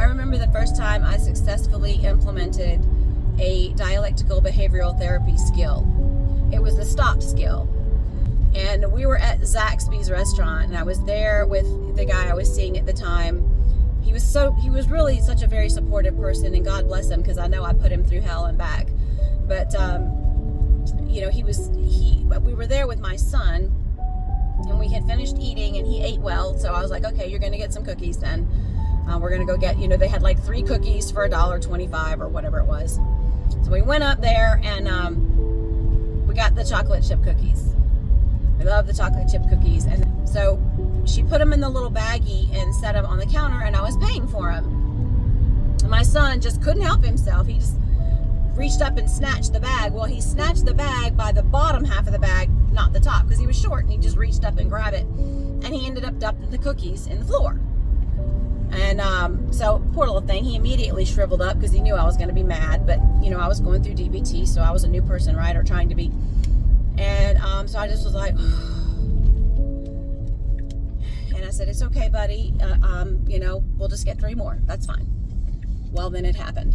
remember the first time I successfully implemented a dialectical behavioral therapy skill. It was the stop skill. And we were at Zaxby's restaurant, and I was there with the guy I was seeing at the time. He was really such a very supportive person, and God bless him, because I know I put him through hell and back. But we were there with my son, and we had finished eating, and he ate well. So I was like, okay, you're going to get some cookies then. We're going to go get, they had like 3 cookies for $1.25 or whatever it was. So we went up there, and we got the chocolate chip cookies. I love the chocolate chip cookies. And so she put them in the little baggie and set them on the counter, and I was paying for them. And my son just couldn't help himself. He just reached up and snatched the bag. Well, he snatched the bag by the bottom half of the bag, not the top, because he was short, and he just reached up and grabbed it. And he ended up dumping the cookies in the floor. And so poor little thing, he immediately shriveled up because he knew I was going to be mad. But, I was going through DBT, so I was a new person, right, or trying to be. And so I just was like, and I said, it's okay, buddy. We'll just get 3 more. That's fine. Well, then it happened.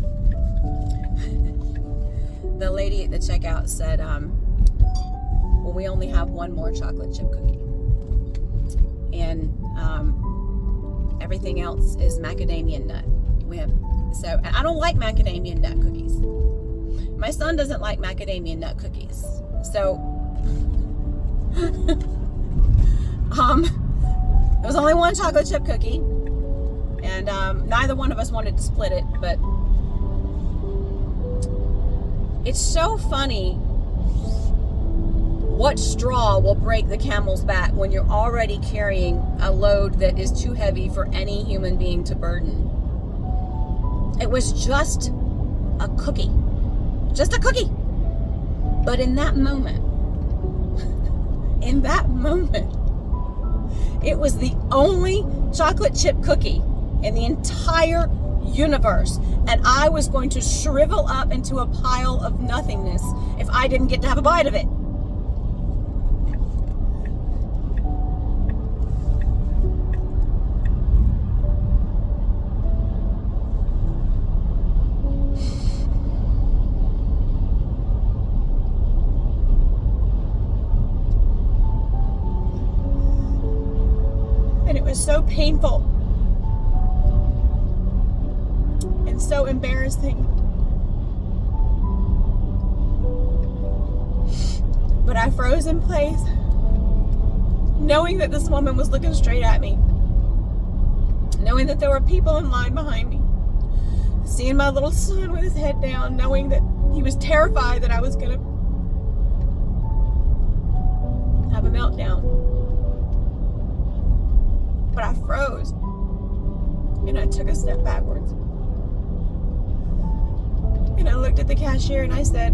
The lady at the checkout said, well, we only have 1 more chocolate chip cookie. And everything else is macadamia nut. So I don't like macadamia nut cookies. My son doesn't like macadamia nut cookies. So there was only 1 chocolate chip cookie, and neither one of us wanted to split it. But it's so funny what straw will break the camel's back when you're already carrying a load that is too heavy for any human being to burden. It was just a cookie. Just a cookie. But in that moment, it was the only chocolate chip cookie in the entire universe. And I was going to shrivel up into a pile of nothingness if I didn't get to have a bite of it. And it was so painful and so embarrassing. But I froze in place, knowing that this woman was looking straight at me, knowing that there were people in line behind me, seeing my little son with his head down, knowing that he was terrified that I was going to have a meltdown. But I froze, and I took a step backwards, and I looked at the cashier and I said,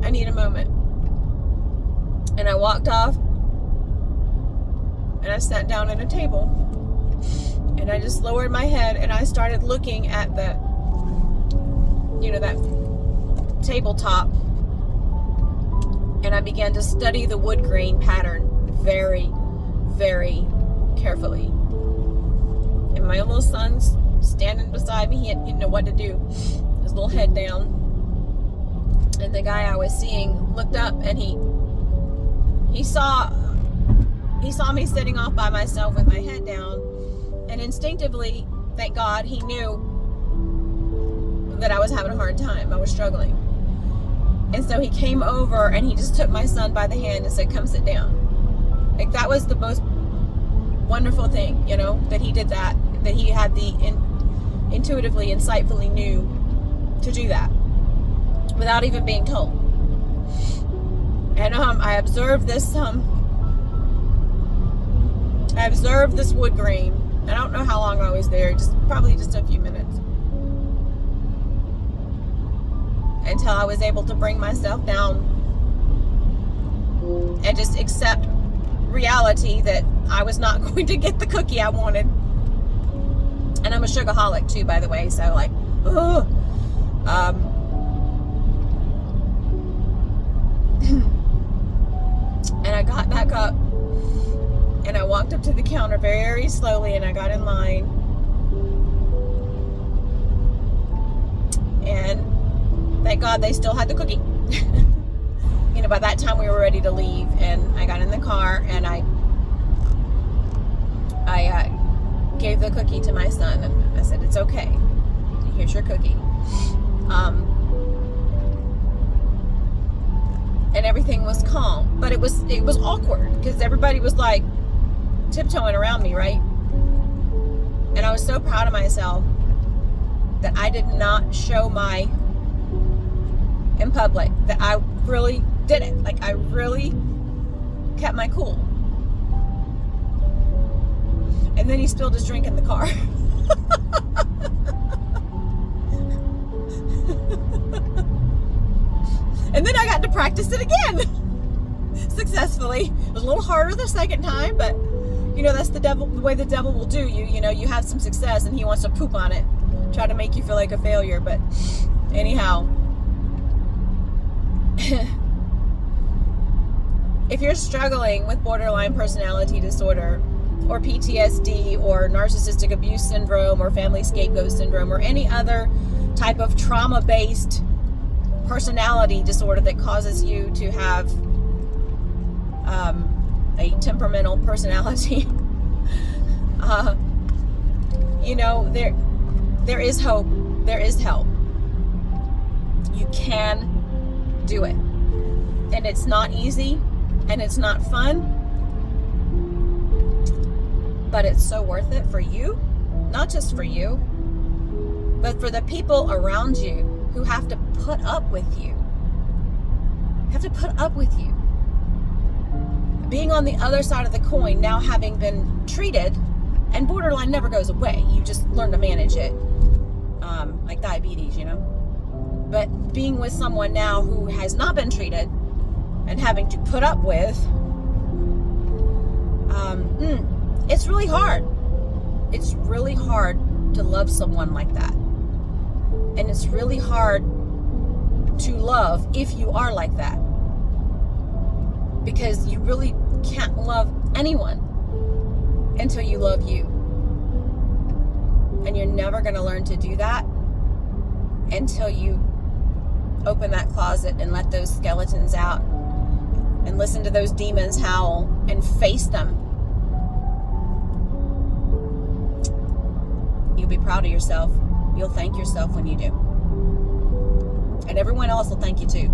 I need a moment. And I walked off, and I sat down at a table, and I just lowered my head, and I started looking at that tabletop, and I began to study the wood grain pattern very, very carefully. And my little son's standing beside me. He didn't know what to do. His little head down. And the guy I was seeing looked up, and he saw me sitting off by myself with my head down. And instinctively, thank God, he knew that I was having a hard time. I was struggling. And so he came over, and he just took my son by the hand and said, come sit down. Like, that was the most wonderful thing, that he did that he had the intuitively, insightfully knew to do that without even being told. And I observed this wood grain. I don't know how long I was there, probably just a few minutes, until I was able to bring myself down and just accept reality that I was not going to get the cookie I wanted. And I'm a sugarholic too, by the way, so like, ugh. And I got back up, and I walked up to the counter very slowly, and I got in line, God they still had the cookie. You know, by that time we were ready to leave, and I got in the car, and I gave the cookie to my son, and I said, it's okay. Here's your cookie. And everything was calm, but it was awkward because everybody was like tiptoeing around me, right? And I was so proud of myself that I did not show in public, that I really did it. Like, I really kept my cool. And then he spilled his drink in the car. And then I got to practice it again successfully. It was a little harder the second time, but you know, that's the way the devil will do you. You know, you have some success and he wants to poop on it, try to make you feel like a failure. But anyhow, if you're struggling with borderline personality disorder or PTSD or narcissistic abuse syndrome or family scapegoat syndrome or any other type of trauma-based personality disorder that causes you to have a temperamental personality, you know, there is hope. There is help. You can do it. And it's not easy and it's not fun, but it's so worth it for you. Not just for you, but for the people around you who have to put up with you. Have to put up with you. Being on the other side of the coin, now having been treated, and borderline never goes away. You just learn to manage it. Like diabetes, you know. But being with someone now who has not been treated and having to put up with, it's really hard. It's really hard to love someone like that. And it's really hard to love if you are like that. Because you really can't love anyone until you love you. And you're never going to learn to do that until you open that closet and let those skeletons out and listen to those demons howl and face them. You'll be proud of yourself. You'll thank yourself when you do. And everyone else will thank you too.